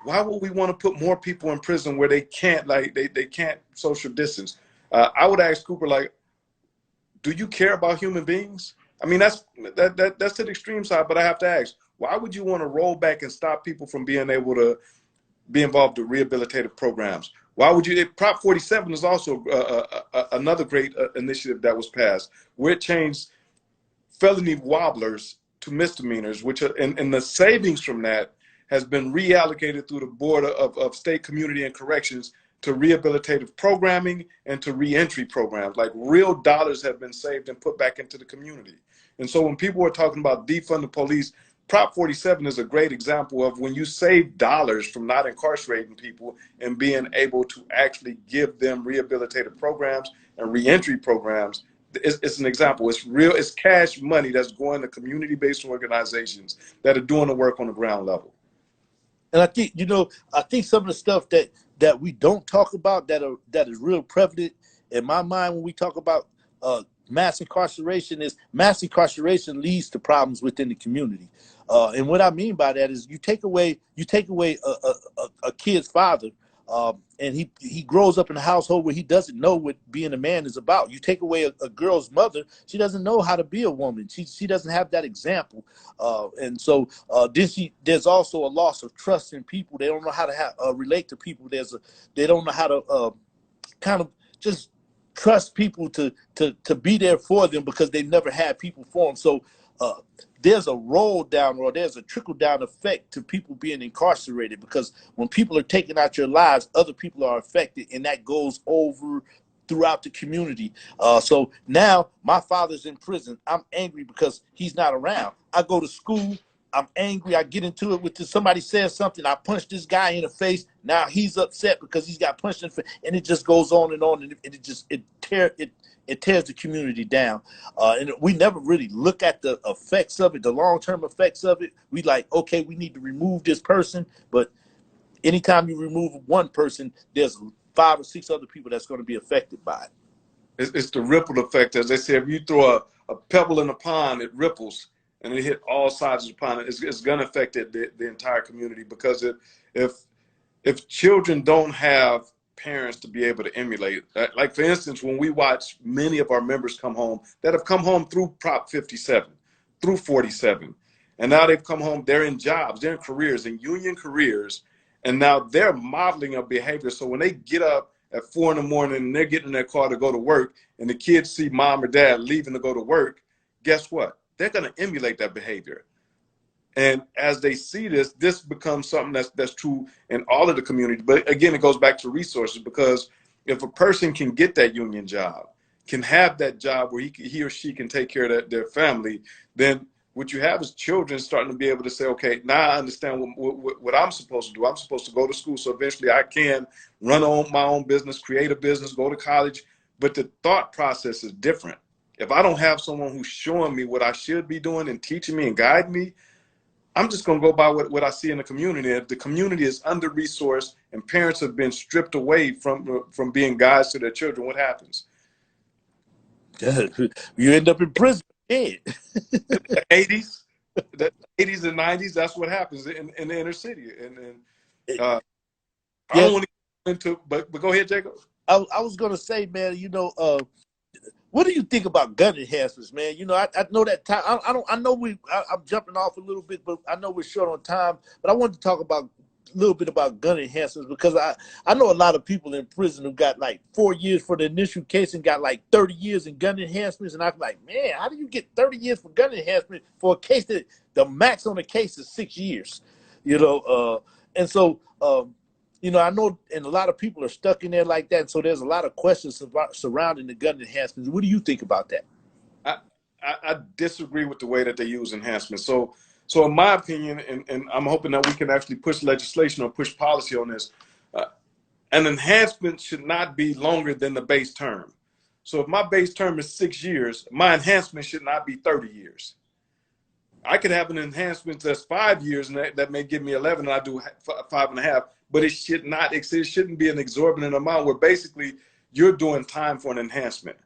why would we want to put more people in prison where they can't, they can't social distance? I would ask Cooper, like, do you care about human beings? I mean, that's to the extreme side, but I have to ask, why would you want to roll back and stop people from being able to be involved in rehabilitative programs? Why would you? Prop 47 is also another great initiative that was passed, where it changed felony wobblers to misdemeanors, which are, and the savings from that has been reallocated through the Board of State Community and Corrections to rehabilitative programming and to reentry programs. Like, real dollars have been saved and put back into the community. And so when people are talking about defund the police, Prop 47 is a great example of when you save dollars from not incarcerating people and being able to actually give them rehabilitative programs and reentry programs, it's an example. It's real. It's cash money that's going to community-based organizations that are doing the work on the ground level. And I think, I think some of the stuff that we don't talk about that is real prevalent in my mind when we talk about mass incarceration is mass incarceration leads to problems within the community. And what I mean by that is you take away a kid's father, and he grows up in a household where he doesn't know what being a man is about. You take away a girl's mother, she doesn't know how to be a woman. She doesn't have that example. And so there's also a loss of trust in people. They don't know how to relate to people. They don't know how to kind of just trust people to be there for them because they've never had people for them. So there's a roll down or there's a trickle down effect to people being incarcerated, because when people are taking out your lives, other people are affected, and that goes over throughout the community. So now my father's in prison. I'm angry because he's not around. I go to school. I'm angry. I get into it with somebody says something. I punch this guy in the face. Now he's upset because he's got punched in the face, and it just goes on, and it tears the community down. And we never really look at the effects of it, the long-term effects of it. We like, okay, we need to remove this person, but anytime you remove one person, there's 5 or 6 other people that's going to be affected by it. It's the ripple effect. As they say, if you throw a pebble in a pond, it ripples, and it hit all sides of the pond. It's going to affect the entire community, because if children don't have parents to be able to emulate, like for instance, when we watch many of our members come home that have come home through Prop 57, through 47, and now they've come home, they're in jobs, they're in careers, in union careers, and now they're modeling a behavior. So when they get up at 4 in the morning and they're getting in their car to go to work, and the kids see mom or dad leaving to go to work, guess what? They're going to emulate that behavior. And as they see this becomes something that's true in all of the community. But again, it goes back to resources, because if a person can get that union job, can have that job where he or she can take care of their family, then what you have is children starting to be able to say, okay, now I understand what I'm supposed to do. I'm supposed to go to school, so eventually I can run my own business, create a business, go to college. But the thought process is different. If I don't have someone who's showing me what I should be doing and teaching me and guiding me, I'm just going to go by what I see in the community. If the community is under-resourced and parents have been stripped away from being guides to their children, what happens? You end up in prison. The 80s, the 80s and 90s, that's what happens in the inner city. I don't want to get into, but go ahead, Jacob. I was going to say, man, what do you think about gun enhancements, man? I know that time. I'm jumping off a little bit, but I know we're short on time. But I wanted to talk a little bit about gun enhancements, because I know a lot of people in prison who got like 4 years for the initial case and got like 30 years in gun enhancements. And I'm like, man, how do you get 30 years for gun enhancement for a case that the max on the case is 6 years? And so. I know, and a lot of people are stuck in there like that. So there's a lot of questions surrounding the gun enhancements. What do you think about that? I disagree with the way that they use enhancements. So in my opinion, and I'm hoping that we can actually push legislation or push policy on this, an enhancement should not be longer than the base term. So if my base term is 6 years, my enhancement should not be 30 years. I could have an enhancement that's 5 years, and that may give me 11, and I do 5.5. But it shouldn't be an exorbitant amount where basically you're doing time for an enhancement.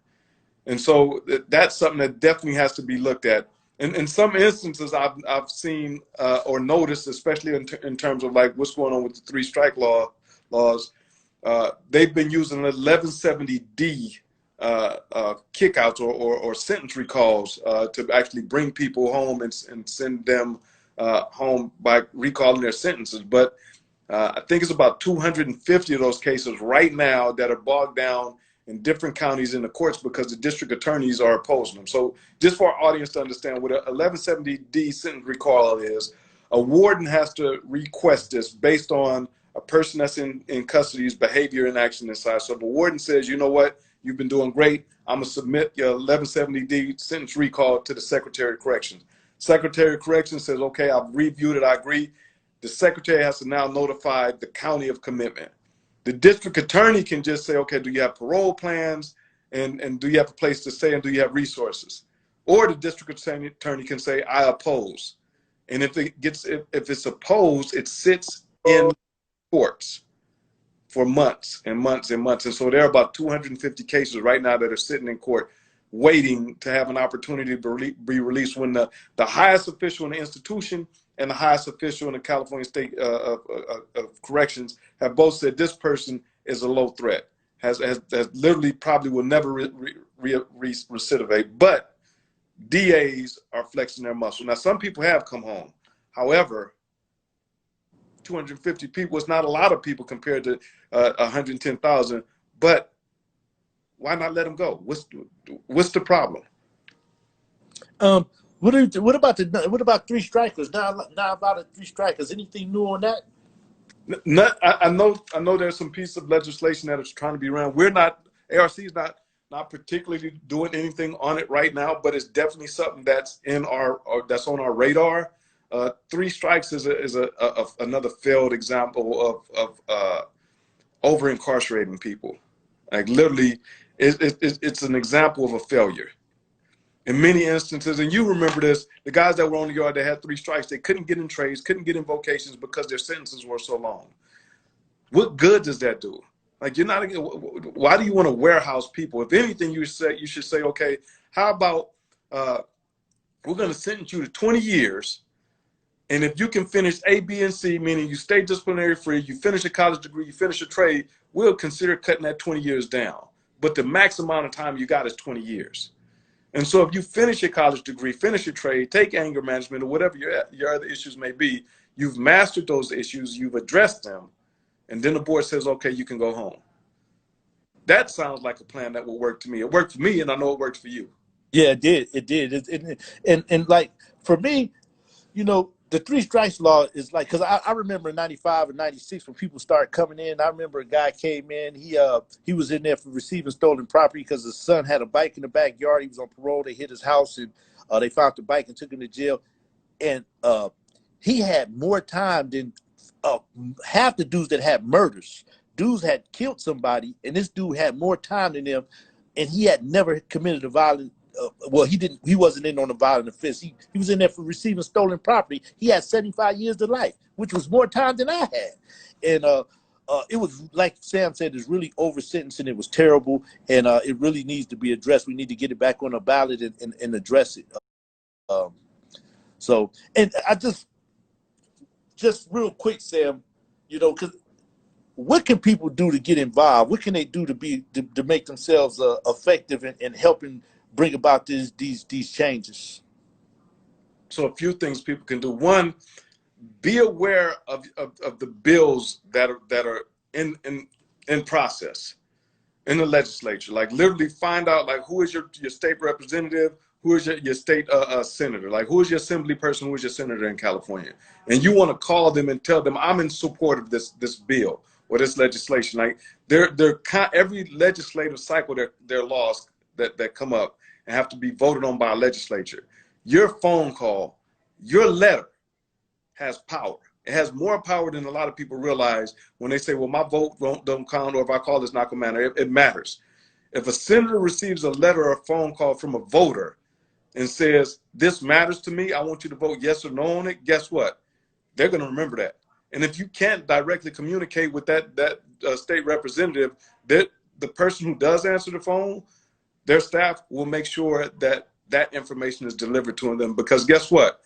And so that's something that definitely has to be looked at. And in some instances, I've seen or noticed, especially in terms of like what's going on with the 3 strike laws, they've been using 1170D kickouts or sentence recalls to actually bring people home and send them home by recalling their sentences. But I think it's about 250 of those cases right now that are bogged down in different counties in the courts because the district attorneys are opposing them. So just for our audience to understand what a 1170D sentence recall is, a warden has to request this based on a person that's in custody's behavior and action inside. So if a warden says, you know what, you've been doing great, I'm going to submit your 1170D sentence recall to the Secretary of Corrections. Secretary of Corrections says, okay, I've reviewed it, I agree. The secretary has to now notify the county of commitment. The district attorney can just say, okay, do you have parole plans? and do you have a place to stay, and do you have resources? Or the district attorney can say, I oppose. And if it's opposed, it sits in courts for months and months and months. And so there are about 250 cases right now that are sitting in court waiting to have an opportunity to be released, when the highest official in the institution and the highest official in the California State of Corrections have both said this person is a low threat, has literally probably will never recidivate. But DAs are flexing their muscle. Now, some people have come home. However, 250 people is not a lot of people compared to 110,000. But why not let them go? What's the problem? What about three strikers? Now about three strikers. Anything new on that? I know there's some piece of legislation that is trying to be around. ARC is not particularly doing anything on it right now, but it's definitely something that's that's on our radar. Three strikes is another failed example of over incarcerating people. Like literally, it's an example of a failure. In many instances, and you remember this, the guys that were on the yard that had three strikes, they couldn't get in trades, couldn't get in vocations because their sentences were so long. What good does that do? Like, why do you want to warehouse people? If anything, you should say, okay, how about we're going to sentence you to 20 years, and if you can finish A, B, and C, meaning you stay disciplinary free, you finish a college degree, you finish a trade, we'll consider cutting that 20 years down. But the max amount of time you got is 20 years. And so if you finish your college degree, finish your trade, take anger management or whatever your other issues may be, you've mastered those issues, you've addressed them, and then the board says, okay, you can go home. That sounds like a plan that will work to me. It worked for me, and I know it worked for you. Yeah, it did. It did. And like, for me, the three strikes law is like, because I remember in 95 and 96 when people started coming in. I remember a guy came in. He was in there for receiving stolen property because his son had a bike in the backyard. He was on parole. They hit his house, and they found the bike and took him to jail. And he had more time than half the dudes that had murders. Dudes had killed somebody, and this dude had more time than them, and he had never committed a violent. He wasn't in on a violent offense. He was in there for receiving stolen property. He had 75 years to life, which was more time than I had. And it was, like Sam said, it's really over sentencing. It was terrible, and it really needs to be addressed. We need to get it back on a ballot and address it. So, and I just real quick, Sam, because what can people do to get involved? What can they do to make themselves effective in helping bring about these changes? So a few things people can do. One, be aware of the bills that are in process in the legislature. Like literally find out like who is your state representative, who is your state senator, like who is your assembly person, who is your senator in California, and you want to call them and tell them I'm in support of this bill or this legislation. Like every legislative cycle there are laws that come up and have to be voted on by a legislature. Your phone call, your letter has power. It has more power than a lot of people realize when they say, well, my vote don't count, or if I call this not going to matter. It matters. If a senator receives a letter or a phone call from a voter and says, this matters to me, I want you to vote yes or no on it, guess what? They're going to remember that. And if you can't directly communicate with that state representative, the person who does answer the phone, their staff will make sure that information is delivered to them, because guess what?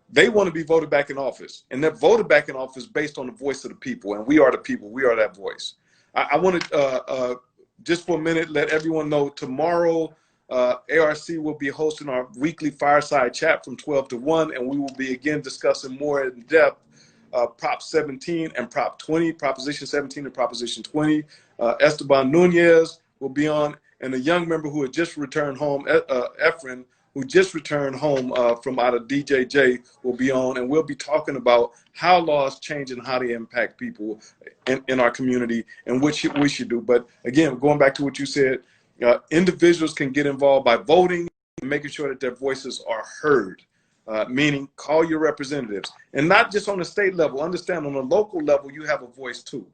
They want to be voted back in office, and they're voted back in office based on the voice of the people, and we are the people. We are that voice. I want to, just for a minute, let everyone know tomorrow ARC will be hosting our weekly fireside chat from 12 to 1, and we will be again discussing more in depth Prop 17 and Prop 20, Proposition 17 and Proposition 20. Esteban Nunez will be on, and a young member who had just returned home, Efren, who just returned home from out of DJJ, will be on, and we'll be talking about how laws change and how they impact people in our community and what we should do. But again, going back to what you said, individuals can get involved by voting and making sure that their voices are heard. Meaning call your representatives, and not just on the state level. Understand on the local level, you have a voice too.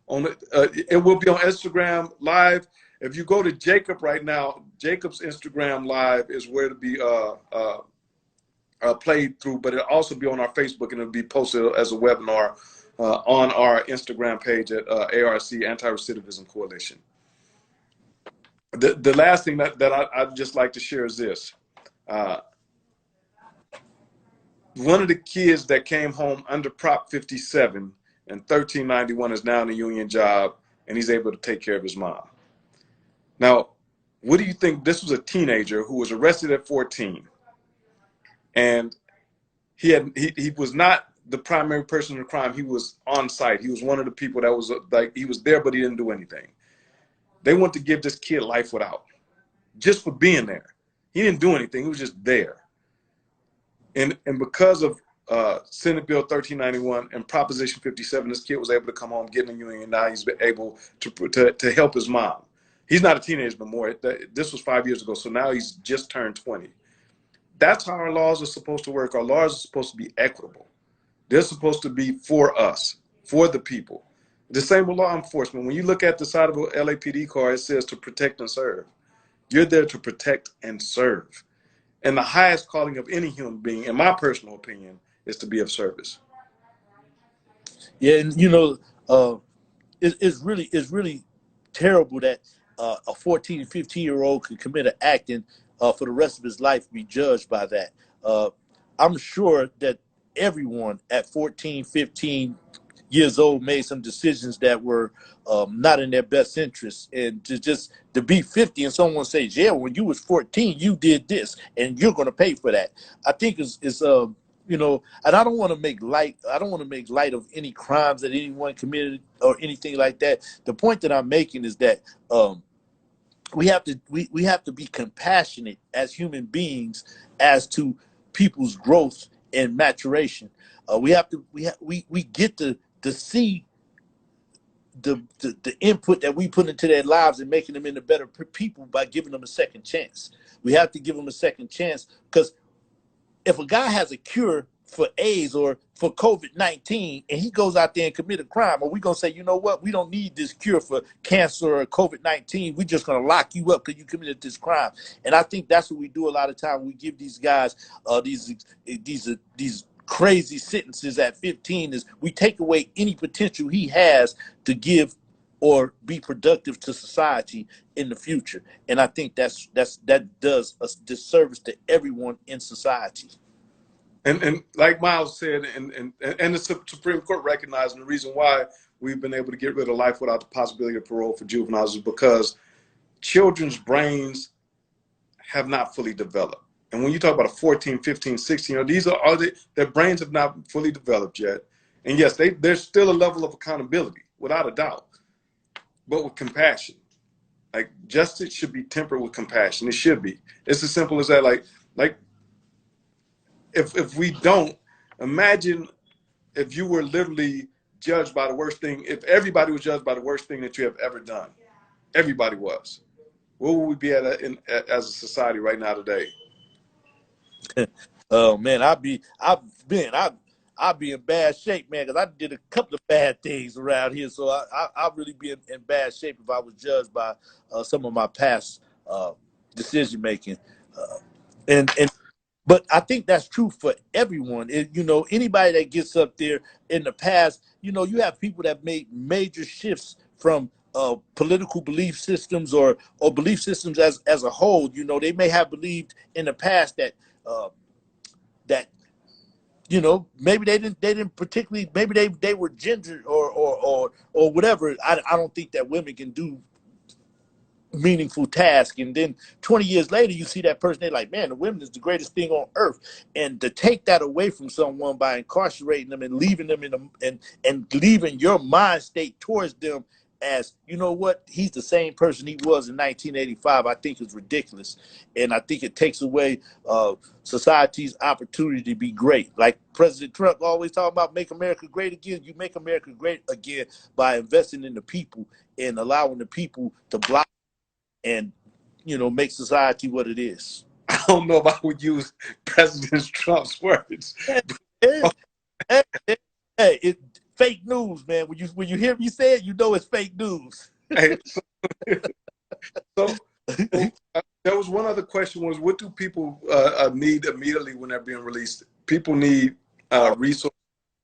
It will be on Instagram Live. If you go to Jacob right now, Jacob's Instagram live is where to be played through, but it'll also be on our Facebook and it'll be posted as a webinar on our Instagram page at ARC, Anti-Recidivism Coalition. The last thing that I'd just like to share is this. One of the kids that came home under Prop 57 and 1391 is now in a union job, and he's able to take care of his mom. Now, what do you think? This was a teenager who was arrested at 14, and he was not the primary person in the crime. He was on site. He was one of the people that was like, he was there, but he didn't do anything. They want to give this kid life without, just for being there. He didn't do anything. He was just there. And because of Senate Bill 1391 and Proposition 57, this kid was able to come home, get in the union, and now he's been able to help his mom. He's not a teenager no more. This was 5 years ago, so now he's just turned 20. That's how our laws are supposed to work. Our laws are supposed to be equitable. They're supposed to be for us, for the people. The same with law enforcement. When you look at the side of a LAPD car, it says to protect and serve. You're there to protect and serve. And the highest calling of any human being, in my personal opinion, is to be of service. Yeah, and you know, it's really terrible that a 14, 15-year-old could commit an act and for the rest of his life be judged by that. I'm sure that everyone at 14, 15 years old made some decisions that were not in their best interest, and to be 50 and someone says, yeah, when you was 14 you did this and you're going to pay for that, I think is you know, and I don't want to make light of any crimes that anyone committed or anything like that. The point that I'm making is that we have to be compassionate as human beings as to people's growth and maturation. We get to see the input that we put into their lives and making them into better people by giving them a second chance. We have to give them a second chance, because if a guy has a cure for AIDS or for COVID-19 and he goes out there and commit a crime, are we going to say, you know what, we don't need this cure for cancer or COVID-19, we're just going to lock you up because you committed this crime? And I think that's what we do a lot of time. We give these guys these crazy sentences at 15, is we take away any potential he has to give or be productive to society in the future. And I think that does a disservice to everyone in society. And like Miles said, and the Supreme Court recognized, and the reason why we've been able to get rid of life without the possibility of parole for juveniles is because children's brains have not fully developed. And when you talk about a 14, 15, 16, these are their brains have not fully developed yet. And yes, there's still a level of accountability, without a doubt, but with compassion. Like, justice should be tempered with compassion. It should be. It's as simple as that. Like if we don't, imagine if you were literally judged by the worst thing, if everybody was judged by the worst thing that you have ever done, everybody was, where would we be at as a society right now today? Oh man, I'd be in bad shape, man, because I did a couple of bad things around here. So I'd really be in bad shape if I was judged by some of my past decision making. But I think that's true for everyone. You know, anybody that gets up there in the past, you know, you have people that made major shifts from political belief systems or belief systems as a whole. You know, they may have believed in the past that you know, maybe they didn't particularly, maybe they were gendered or whatever. I don't think that women can do meaningful task, and then 20 years later you see that person, they're like, man, the women is the greatest thing on earth. And to take that away from someone by incarcerating them and leaving them and leaving your mind state towards them as, you know what, he's the same person he was in 1985, I think is ridiculous. And I think it takes away society's opportunity to be great. Like President Trump always talking about make America great again. You make America great again by investing in the people and allowing the people to block and, you know, make society what it is. I don't know if I would use President Trump's words. Hey, fake news, man. When you hear me say it, you know it's fake news. Hey, So, there was one other question: was what do people need immediately when they're being released? People need resource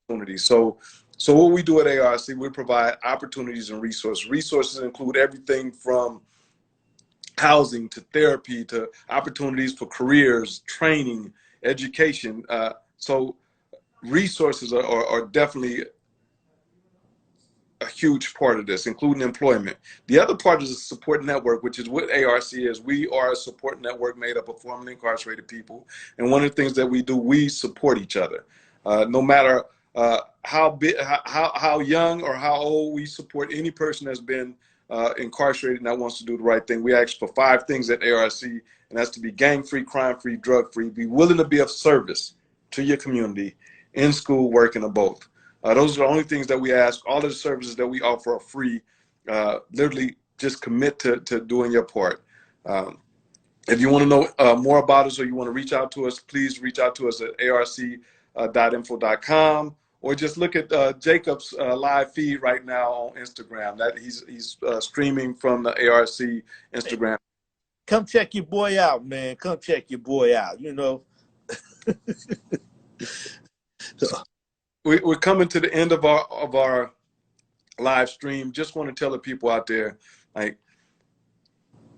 opportunities. So what we do at ARC, we provide opportunities and resources. Resources include everything from housing to therapy to opportunities for careers, training, education. So resources are definitely a huge part of this, including employment. The other part is a support network, which is what ARC is. We are a support network made up of formerly incarcerated people. And one of the things that we do, we support each other. No matter how young or how old, we support any person that's been incarcerated and that wants to do the right thing. We ask for 5 things at ARC, and that's to be gang-free, crime-free, drug-free, be willing to be of service to your community, in school, working, or both. Those are the only things that we ask. All of the services that we offer are free. Literally, just commit to doing your part. If you want to know more about us or you want to reach out to us, please reach out to us at arc.info.com, or just look at Jacob's live feed right now on Instagram. That he's streaming from the ARC Instagram. Come check your boy out, man. Come check your boy out. You know. We're coming to the end of our live stream. Just want to tell the people out there, like,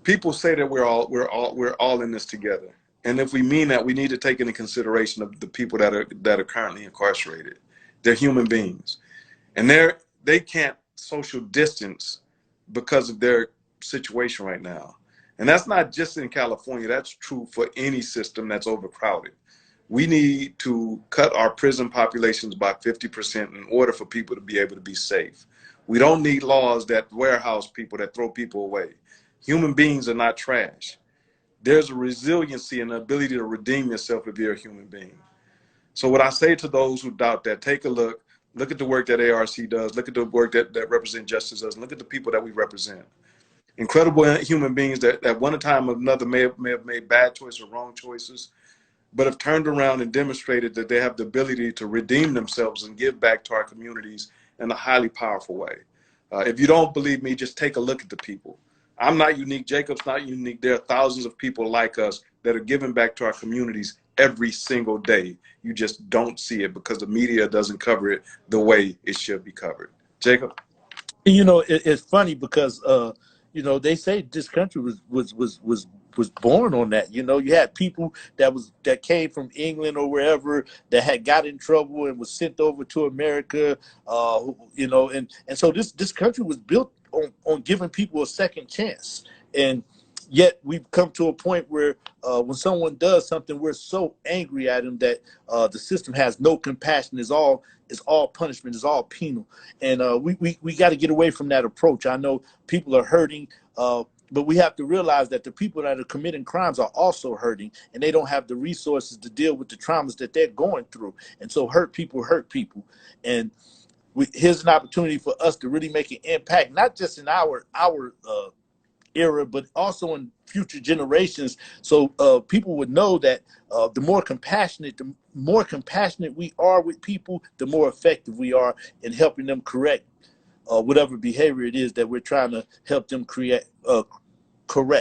people say that we're all in this together, and if we mean that, we need to take into consideration of the people that are currently incarcerated. They're human beings, and they can't social distance because of their situation right now. And that's not just in California. That's true for any system that's overcrowded. We need to cut our prison populations by 50% in order for people to be able to be safe. We don't need laws that warehouse people, that throw people away. Human beings are not trash. There's a resiliency and the ability to redeem yourself if you're a human being. So what I say to those who doubt that, take a look at the work that ARC does, look at the work that Represent Justice does, and look at the people that we represent. Incredible human beings that at one time or another may have made bad choices or wrong choices, but have turned around and demonstrated that they have the ability to redeem themselves and give back to our communities in a highly powerful way. If you don't believe me, just take a look at the people. I'm not unique. Jacob's not unique. There are thousands of people like us that are giving back to our communities every single day. You just don't see it because the media doesn't cover it the way it should be covered. Jacob? You know, it's funny because you know, they say this country was born on that. You know, you had people that came from England or wherever that had got in trouble and was sent over to America. You know, and so this country was built on giving people a second chance. And yet we've come to a point where when someone does something, we're so angry at them that the system has no compassion. It's all punishment. It's all penal. And we got to get away from that approach. I know people are hurting, but we have to realize that the people that are committing crimes are also hurting, and they don't have the resources to deal with the traumas that they're going through. And so hurt people. And here's an opportunity for us to really make an impact, not just in our era, but also in future generations. So people would know that the more compassionate we are with people, the more effective we are in helping them correct whatever behavior it is that we're trying to help them correct.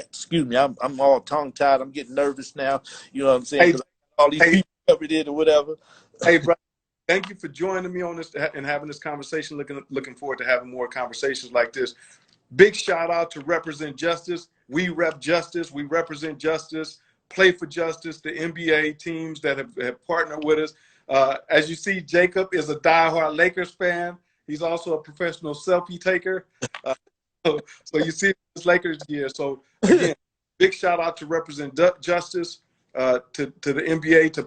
Excuse me, I'm all tongue-tied. I'm getting nervous now. You know what I'm saying? Because all these people covered it or whatever. Hey, bro, thank you for joining me on this and having this conversation. Looking forward to having more conversations like this. Big shout out to Represent Justice. We rep justice. We represent justice. Play for Justice, the NBA teams that have partnered with us. As you see, Jacob is a diehard Lakers fan. He's also a professional selfie taker. So you see this Lakers gear. So again, big shout out to Represent Justice, to the NBA, to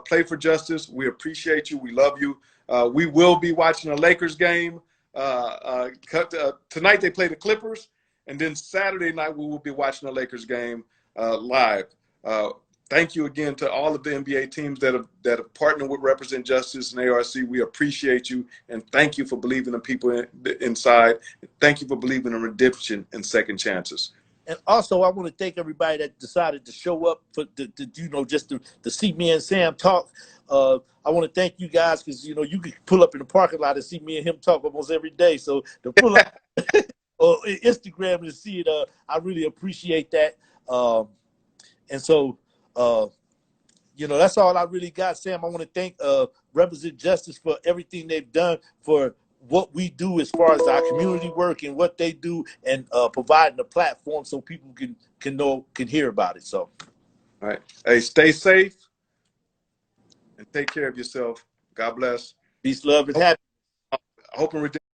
Play for Justice. We appreciate you. We love you. We will be watching a Lakers game. Tonight they play the Clippers, and then Saturday night we will be watching the Lakers game live. Thank you again to all of the NBA teams that have partnered with Represent Justice and ARC. We appreciate you, and thank you for believing in people inside. Thank you for believing in redemption and second chances. And also, I want to thank everybody that decided to show up for just to see me and Sam talk. I want to thank you guys because you can pull up in the parking lot and see me and him talk almost every day. So to pull up Instagram and see it. I really appreciate that. And so, that's all I really got, Sam. I want to thank Represent Justice for everything they've done for what we do as far as our community work and what they do, and providing a platform so people can hear about it. So, all right. Hey, stay safe and take care of yourself. God bless. peace, love, and happiness. Hope and redemption.